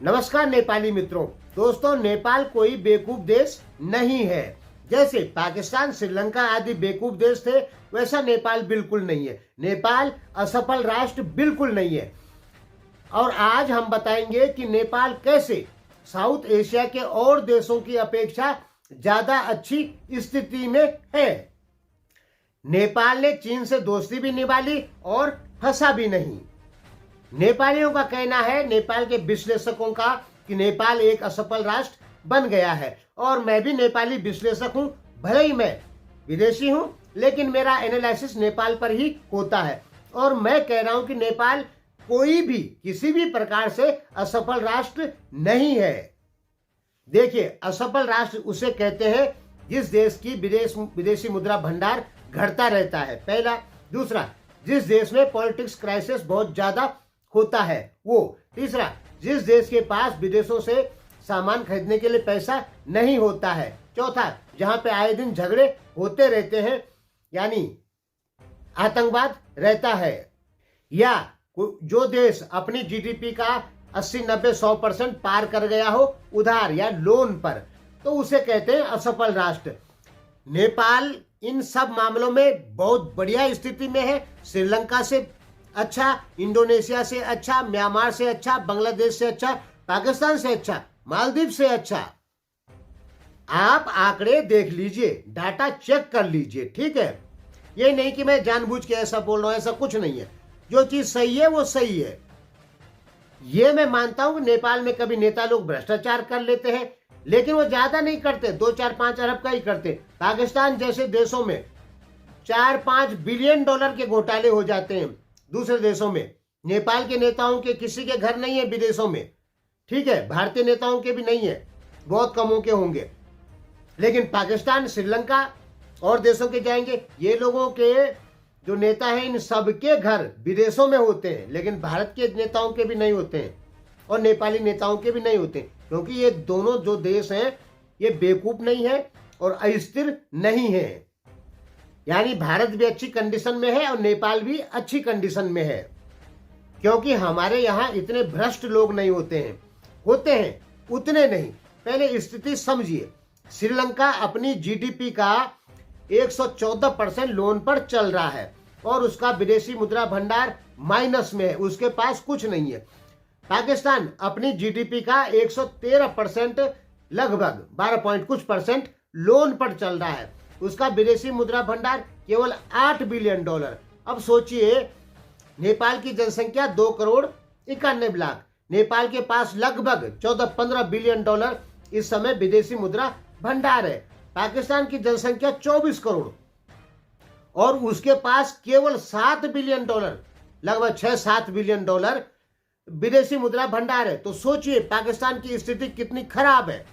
नमस्कार नेपाली मित्रों। दोस्तों, नेपाल कोई बेवकूफ देश नहीं है। जैसे पाकिस्तान, श्रीलंका आदि बेवकूफ देश थे, वैसा नेपाल बिल्कुल नहीं है। नेपाल असफल राष्ट्र बिल्कुल नहीं है। और आज हम बताएंगे कि नेपाल कैसे साउथ एशिया के और देशों की अपेक्षा ज्यादा अच्छी स्थिति में है। नेपाल ने चीन से दोस्ती भी निभा ली और फंसा भी नहीं। नेपालियों का कहना है, नेपाल के विश्लेषकों का, कि नेपाल एक असफल राष्ट्र बन गया है। और मैं भी नेपाली विश्लेषक हूं, भले ही मैं विदेशी हूं, लेकिन मेरा एनालिसिस नेपाल पर ही होता है। और मैं कह रहा हूं कि नेपाल कोई भी किसी भी प्रकार से असफल राष्ट्र नहीं है। देखिए, असफल राष्ट्र उसे कहते हैं जिस देश की विदेशी मुद्रा भंडार घटता रहता है, पहला। दूसरा, जिस देश में पॉलिटिक्स क्राइसिस बहुत ज्यादा होता है वो। तीसरा, जिस देश के पास विदेशों से सामान खरीदने के लिए पैसा नहीं होता है। चौथा, जहां पे आए दिन झगड़े होते रहते हैं, यानी आतंकवाद रहता है। या जो देश अपनी जीडीपी का 80, 90, 100% पार कर गया हो उधार या लोन पर, तो उसे कहते हैं असफल राष्ट्र। नेपाल इन सब मामलों में बहुत बढ़िया स्थिति में है। श्रीलंका से अच्छा, इंडोनेशिया से अच्छा, म्यांमार से अच्छा, बांग्लादेश से अच्छा, पाकिस्तान से अच्छा, मालदीव से अच्छा। आप आंकड़े देख लीजिए, डाटा चेक कर लीजिए, ठीक है। ये नहीं कि मैं जानबूझ के ऐसा बोल रहा हूं, ऐसा कुछ नहीं है। जो चीज सही है वो सही है। ये मैं मानता हूं कि नेपाल में कभी नेता लोग भ्रष्टाचार कर लेते हैं, लेकिन वो ज्यादा नहीं करते, 2, 4, 5 अरब का ही करते। पाकिस्तान जैसे देशों में 4-5 बिलियन डॉलर के घोटाले हो जाते हैं दूसरे देशों में। नेपाल के नेताओं के किसी के घर नहीं है विदेशों में, ठीक है। भारतीय नेताओं के भी नहीं है, बहुत कमों के होंगे। लेकिन पाकिस्तान, श्रीलंका और देशों के जाएंगे, ये लोगों के जो नेता हैं इन सबके घर विदेशों में होते हैं, लेकिन भारत के नेताओं के भी नहीं होते हैं और नेपाली नेताओं के भी नहीं होते, क्योंकि ये दोनों जो देश हैं ये बेवकूफ नहीं है और अस्थिर नहीं है। यानी भारत भी अच्छी कंडीशन में है और नेपाल भी अच्छी कंडीशन में है, क्योंकि हमारे यहाँ इतने भ्रष्ट लोग नहीं होते हैं। होते हैं, उतने नहीं। पहले स्थिति समझिए। श्रीलंका अपनी जीडीपी का 114% लोन पर चल रहा है और उसका विदेशी मुद्रा भंडार माइनस में है, उसके पास कुछ नहीं है। पाकिस्तान अपनी जीडीपी का 113%, लगभग 12 पॉइंट कुछ % लोन पर चल रहा है, उसका विदेशी मुद्रा भंडार केवल 8 बिलियन डॉलर। अब सोचिए, नेपाल की जनसंख्या 2,91,00,000। नेपाल के पास लगभग 14-15 बिलियन डॉलर इस समय विदेशी मुद्रा भंडार है। पाकिस्तान की जनसंख्या 24 करोड़ और उसके पास केवल 7 बिलियन डॉलर, लगभग 6-7 बिलियन डॉलर विदेशी मुद्रा भंडार है। तो सोचिए पाकिस्तान की स्थिति कितनी खराब है।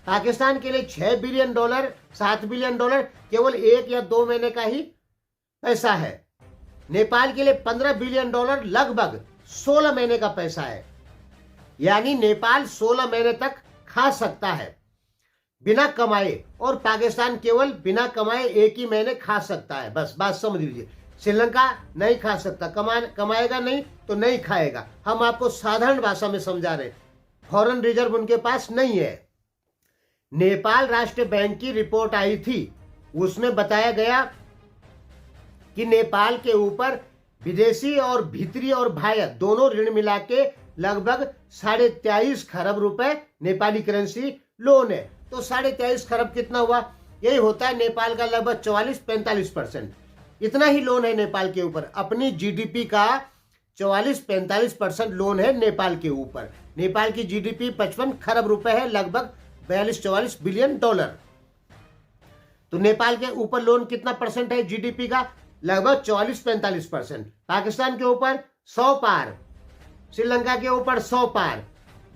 पाकिस्तान के लिए 6 बिलियन डॉलर, 7 बिलियन डॉलर केवल 1 या 2 महीने का ही पैसा है। नेपाल के लिए 15 बिलियन डॉलर लगभग 16 महीने का पैसा है। यानी नेपाल 16 महीने तक खा सकता है बिना कमाए, और पाकिस्तान केवल बिना कमाए 1 ही महीने खा सकता है। बस बात समझ लीजिए। श्रीलंका नहीं खा सकता, कमाएगा नहीं तो नहीं खाएगा। हम आपको साधारण भाषा में समझा रहे। फॉरेन रिजर्व उनके पास नहीं है। नेपाल राष्ट्र बैंक की रिपोर्ट आई थी, उसमें बताया गया कि नेपाल के ऊपर विदेशी और भीतरी और बाह्य दोनों ऋण मिला के लगभग 23.5 खरब रुपए नेपाली करेंसी लोन है। तो 23.5 खरब कितना हुआ? यही होता है नेपाल का लगभग 44-45%। इतना ही लोन है नेपाल के ऊपर। अपनी जीडीपी का 44-45% लोन है नेपाल के ऊपर। नेपाल की जीडीपी 55 खरब रुपए है, लगभग 42-44 बिलियन डॉलर। तो नेपाल के ऊपर लोन कितना % है जीडीपी का? लगभग 44-45%। पाकिस्तान के ऊपर 100 पार, श्रीलंका के ऊपर 100 पार,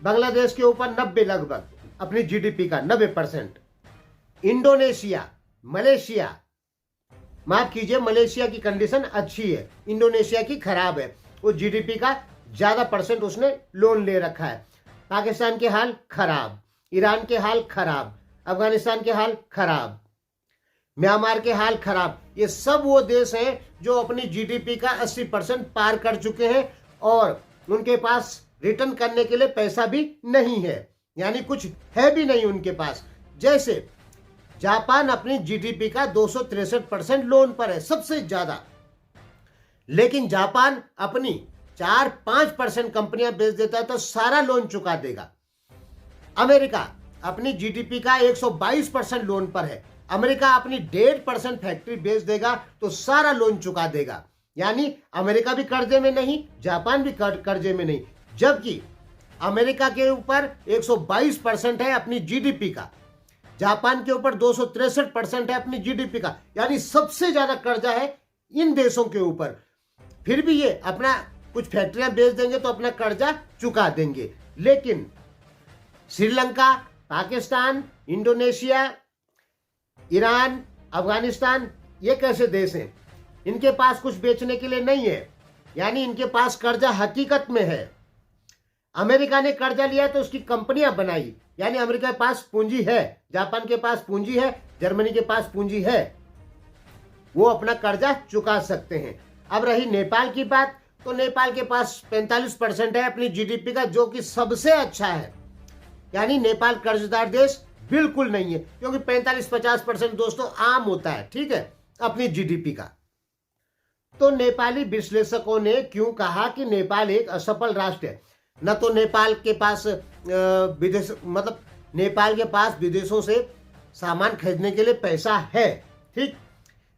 बांग्लादेश के ऊपर 90, लगभग अपनी जीडीपी का 90%। इंडोनेशिया, मलेशिया, माफ कीजिए, मलेशिया की कंडीशन अच्छी है, इंडोनेशिया की खराब है। वो जीडीपी का ज्यादा % उसने लोन ले रखा है। पाकिस्तान के हाल खराब, ईरान के हाल खराब, अफगानिस्तान के हाल खराब, म्यांमार के हाल खराब। ये सब वो देश हैं जो अपनी जीडीपी का 80% पार कर चुके हैं और उनके पास रिटर्न करने के लिए पैसा भी नहीं है, यानी कुछ है भी नहीं उनके पास। जैसे जापान अपनी जीडीपी का 263% लोन पर है, सबसे ज्यादा, लेकिन जापान अपनी 4-5% कंपनियां बेच देता है तो सारा लोन चुका देगा। अमेरिका अपनी जीडीपी का 122% लोन पर है, अमेरिका अपनी 1.5% फैक्ट्री बेच देगा तो सारा लोन चुका देगा। यानी अमेरिका भी कर्जे में नहीं, जापान भी कर्जे में नहीं, जबकि अमेरिका के ऊपर 122% है अपनी जीडीपी का, जापान के ऊपर 263% है अपनी जीडीपी का, यानी सबसे ज्यादा कर्जा है इन देशों के ऊपर। फिर भी ये अपना कुछ फैक्ट्रियां बेच देंगे तो अपना कर्जा चुका देंगे। लेकिन श्रीलंका, पाकिस्तान, इंडोनेशिया, ईरान, अफगानिस्तान, ये कैसे देश हैं? इनके पास कुछ बेचने के लिए नहीं है, यानी इनके पास कर्जा हकीकत में है। अमेरिका ने कर्जा लिया तो उसकी कंपनियां बनाई, यानी अमेरिका के पास पूंजी है, जापान के पास पूंजी है, जर्मनी के पास पूंजी है, वो अपना कर्जा चुका सकते हैं। अब रही नेपाल की बात, तो नेपाल के पास 45% है अपनी जीडीपी का, जो कि सबसे अच्छा है, यानी नेपाल कर्जदार देश बिल्कुल नहीं है, क्योंकि 45-50% दोस्तों आम होता है, ठीक है, अपनी जीडीपी का। तो नेपाली विश्लेषकों ने क्यों कहा कि नेपाल एक असफल राष्ट्र है? न तो नेपाल के पास विदेश, मतलब नेपाल के पास विदेशों से सामान खरीदने के लिए पैसा है, ठीक,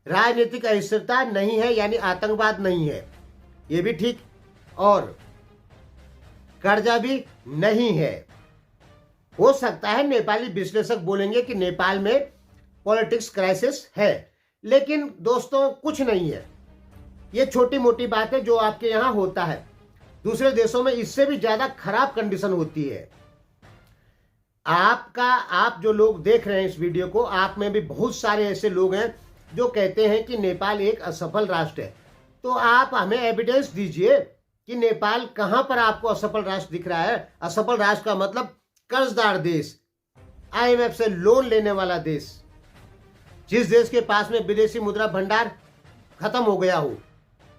राजनीतिक अस्थिरता नहीं है, यानी आतंकवाद नहीं है, ये भी ठीक, और कर्जा भी नहीं है। हो सकता है नेपाली विश्लेषक बोलेंगे कि नेपाल में पॉलिटिक्स क्राइसिस है, लेकिन दोस्तों कुछ नहीं है, ये छोटी मोटी बात है जो आपके यहां होता है। दूसरे देशों में इससे भी ज्यादा खराब कंडीशन होती है। आप जो लोग देख रहे हैं इस वीडियो को, आप में भी बहुत सारे ऐसे लोग हैं जो कहते हैं कि नेपाल एक असफल राष्ट्र है। तो आप हमें एविडेंस दीजिए कि नेपाल कहां पर आपको असफल राष्ट्र दिख रहा है। असफल राष्ट्र का मतलब कर्जदार देश, आईएमएफ से लोन लेने वाला देश, जिस देश के पास में विदेशी मुद्रा भंडार खत्म हो गया हो,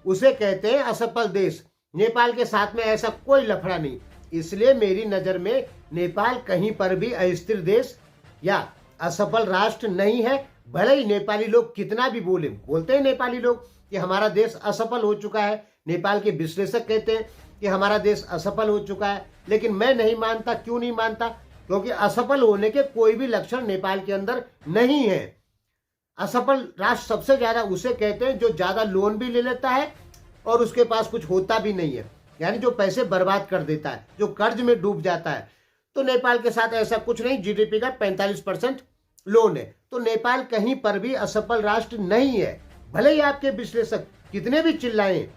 उसे कहते हैं असफल देश। नेपाल के साथ में ऐसा कोई लफड़ा नहीं, इसलिए मेरी नजर में नेपाल कहीं पर भी अस्थिर देश या असफल राष्ट्र नहीं है। भले ही नेपाली लोग कितना भी बोलते हैं नेपाली लोग कि हमारा देश असफल हो चुका है, नेपाल के विश्लेषक कहते हैं कि हमारा देश असफल हो चुका है, लेकिन मैं नहीं मानता। क्यों नहीं मानता? क्योंकि असफल होने के कोई भी लक्षण नेपाल के अंदर नहीं है। असफल राष्ट्र सबसे ज्यादा उसे कहते हैं जो ज्यादा लोन भी ले लेता है और उसके पास कुछ होता भी नहीं है, यानी जो पैसे बर्बाद कर देता है, जो कर्ज में डूब जाता है। तो नेपाल के साथ ऐसा कुछ नहीं, जीडीपी का 45% लोन है, तो नेपाल कहीं पर भी असफल राष्ट्र नहीं है, भले ही आपके विश्लेषक कितने भी चिल्लाएं।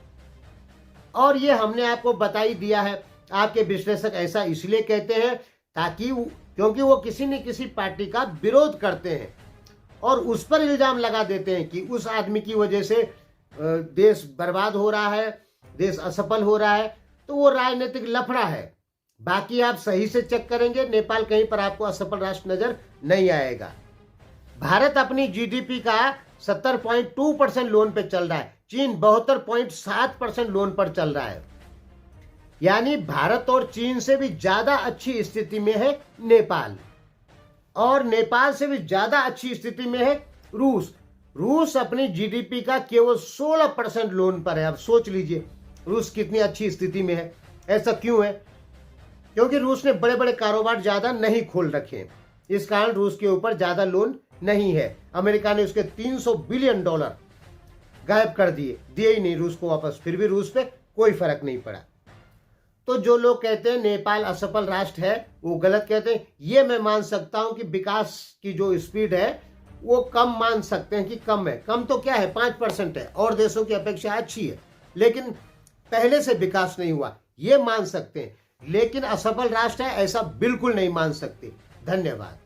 और ये हमने आपको बता ही दिया है, आपके विश्लेषक ऐसा इसलिए कहते हैं क्योंकि वो किसी न किसी पार्टी का विरोध करते हैं और उस पर इल्जाम लगा देते हैं कि उस आदमी की वजह से देश बर्बाद हो रहा है, देश असफल हो रहा है, तो वो राजनीतिक लफड़ा है। बाकी आप सही से चेक करेंगे, नेपाल कहीं पर आपको असफल राष्ट्र नजर नहीं आएगा। भारत अपनी जीडीपी का 70.2% लोन पे चल रहा है, चीन 72.7% लोन पर चल रहा है, यानी भारत और चीन से भी ज्यादा अच्छी स्थिति में है नेपाल, और नेपाल से भी ज्यादा अच्छी स्थिति में है रूस। रूस अपनी जीडीपी का केवल 16% लोन पर है। अब सोच लीजिए रूस कितनी अच्छी स्थिति में है। ऐसा क्यों है? क्योंकि रूस ने बड़े बड़े कारोबार ज्यादा नहीं खोल रखे, इस कारण रूस के ऊपर ज्यादा लोन नहीं है। अमेरिका ने उसके $300 बिलियन गायब कर दिए ही नहीं रूस को वापस, फिर भी रूस पे कोई फर्क नहीं पड़ा। तो जो लोग कहते हैं नेपाल असफल राष्ट्र है वो गलत कहते हैं। ये मैं मान सकता हूं कि विकास की जो स्पीड है वो कम मान सकते हैं कि कम है। कम तो क्या है, 5% है, और देशों की अपेक्षा अच्छी है, लेकिन पहले से विकास नहीं हुआ, ये मान सकते हैं। लेकिन असफल राष्ट्र है ऐसा बिल्कुल नहीं मान सकते। धन्यवाद।